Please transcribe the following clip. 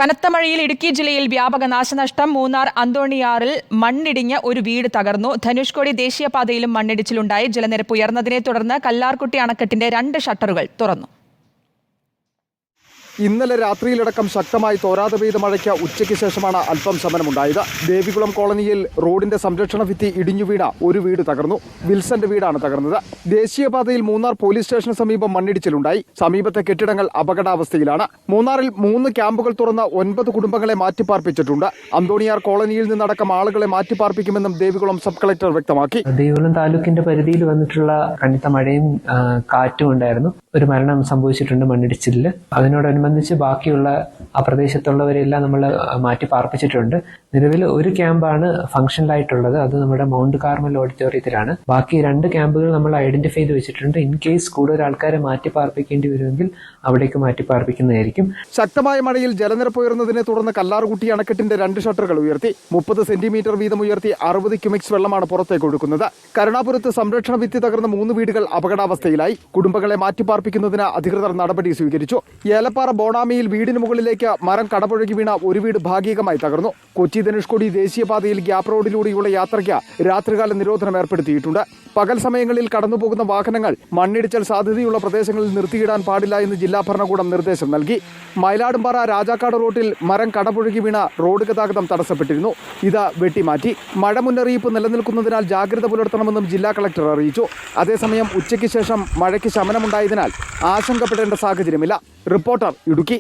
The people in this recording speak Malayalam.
കനത്ത മഴയിൽ ഇടുക്കി ജില്ലയിൽ വ്യാപക നാശനഷ്ടം. മൂന്നാർ അന്തോണിയാറിൽ മണ്ണിടിഞ്ഞ് ഒരു വീട് തകർന്നു. ധനുഷ്കോടി ദേശീയപാതയിലും മണ്ണിടിച്ചിലുണ്ടായി. ജലനിരപ്പ് ഉയർന്നതിനെ തുടർന്ന് കല്ലാർകുട്ടി അണക്കെട്ടിന്റെ 2 ഷട്ടറുകൾ തുറന്നു. ഇന്നലെ രാത്രിയിലടക്കം ശക്തമായി തോരാതെ പെയ്ത മഴയ്ക്ക് ഉച്ചയ്ക്ക് ശേഷമാണ് അല്പം ശമനമുണ്ടായത്. ദേവികുളം കോളനിയിൽ റോഡിന്റെ സംരക്ഷണ ഭിത്തി ഇടിഞ്ഞു വീണ ഒരു വീട് തകർന്നു. വിൽസന്റെ വീടാണ് തകർന്നത്. ദേശീയപാതയിൽ മൂന്നാർ പോലീസ് സ്റ്റേഷന് സമീപം മണ്ണിടിച്ചിലുണ്ടായി. സമീപത്തെ കെട്ടിടങ്ങൾ അപകടാവസ്ഥയിലാണ്. മൂന്നാറിൽ 3 ക്യാമ്പുകൾ തുറന്ന് 9 കുടുംബങ്ങളെ മാറ്റിപ്പാർപ്പിച്ചിട്ടുണ്ട്. അന്തോണിയാർ കോളനിയിൽ നിന്നടക്കം ആളുകളെ മാറ്റിപ്പാർപ്പിക്കുമെന്നും ദേവികുളം സബ് കളക്ടർ വ്യക്തമാക്കി. ദേവികുളം താലൂക്കിന്റെ പരിധിയിൽ വന്നിട്ടുള്ള കനത്ത മഴയും കാറ്റും ഉണ്ടായിരുന്നു. ഒരു മരണം സംഭവിച്ചിട്ടുണ്ട് മണ്ണിടിച്ചിലിൽ. അതിനോടനുബന്ധിച്ച് ബാക്കിയുള്ള ആ പ്രദേശത്തുള്ളവരെല്ലാം നമ്മൾ മാറ്റി പാർപ്പിച്ചിട്ടുണ്ട്. നിലവിൽ ഒരു ക്യാമ്പാണ് ഫംഗ്ഷനിലായിട്ടുള്ളത്. അത് നമ്മുടെ മൗണ്ട് കാർമൽ ഓഡിറ്റോറിയത്തിലാണ്. ബാക്കി 2 ക്യാമ്പുകൾ നമ്മൾ ഐഡന്റിഫൈ ചെയ്ത് വെച്ചിട്ടുണ്ട്. ഇൻ കേസ് കൂടുതൽ ആൾക്കാരെ മാറ്റി പാർപ്പിക്കേണ്ടി വരുമെങ്കിൽ അവിടേക്ക് മാറ്റി പാർപ്പിക്കുന്നതായിരിക്കും. ശക്തമായ മഴയിൽ ജലനിരപ്പ് ഉയർന്നതിനെ തുടർന്ന് കല്ലാർകുട്ടി അണക്കെട്ടിന്റെ 2 ഷട്ടറുകൾ ഉയർത്തി. 30 സെന്റിമീറ്റർ വീതം ഉയർത്തി 60 ക്യുമിക്സ് വെള്ളമാണ് പുറത്തേക്ക് ഒഴുക്കുന്നത്. കരുണാപുരത്ത് സംരക്ഷണ ഭിത്തി തകർന്ന 3 വീടുകൾ അപകടാവസ്ഥയിലായി. കുടുംബങ്ങളെ മാറ്റിപ്പാർപ്പിക്കുന്നതിന് അധികൃതർ നടപടി സ്വീകരിച്ചു. ഏലപ്പാറ ബോണാമിയിൽ വീടിന് മുകളിലേക്ക് മരം കടപുഴകി വീണ ഒരു വീട് ഭാഗികമായി തകർന്നു. കൊച്ചി ധനുഷ്കോടി ദേശീയപാതയിൽ ഗ്യാപ് റോഡിലൂടെയുള്ള യാത്രയ്ക്ക് രാത്രികാല നിരോധനം ഏർപ്പെടുത്തിയിട്ടുണ്ട്. പകൽ സമയങ്ങളിൽ കടന്നുപോകുന്ന വാഹനങ്ങൾ മണ്ണിടിച്ചൽ സാധ്യതയുള്ള പ്രദേശങ്ങളിൽ നിർത്തിയിടാൻ പാടില്ല എന്ന് ജില്ലാ ഭരണകൂടം നിർദ്ദേശം നൽകി. മയിലാടുംപാറ രാജാക്കാട് റോഡിൽ മരം കടപുഴകി വീണ റോഡ് ഗതാഗതം തടസ്സപ്പെട്ടിരുന്നു. ഇത് വെട്ടിമാറ്റി. മഴ മുന്നറിയിപ്പ് നിലനിൽക്കുന്നതിനാൽ ജാഗ്രത പുലർത്തണമെന്നും ജില്ലാ കളക്ടർ അറിയിച്ചു. അതേസമയം ഉച്ചയ്ക്ക് ശേഷം മഴയ്ക്ക് ശമനമുണ്ടായതിനാൽ ആശങ്കപ്പെടേണ്ട സാഹചര്യമില്ല. റിപ്പോർട്ടർ ഇടുക്കി.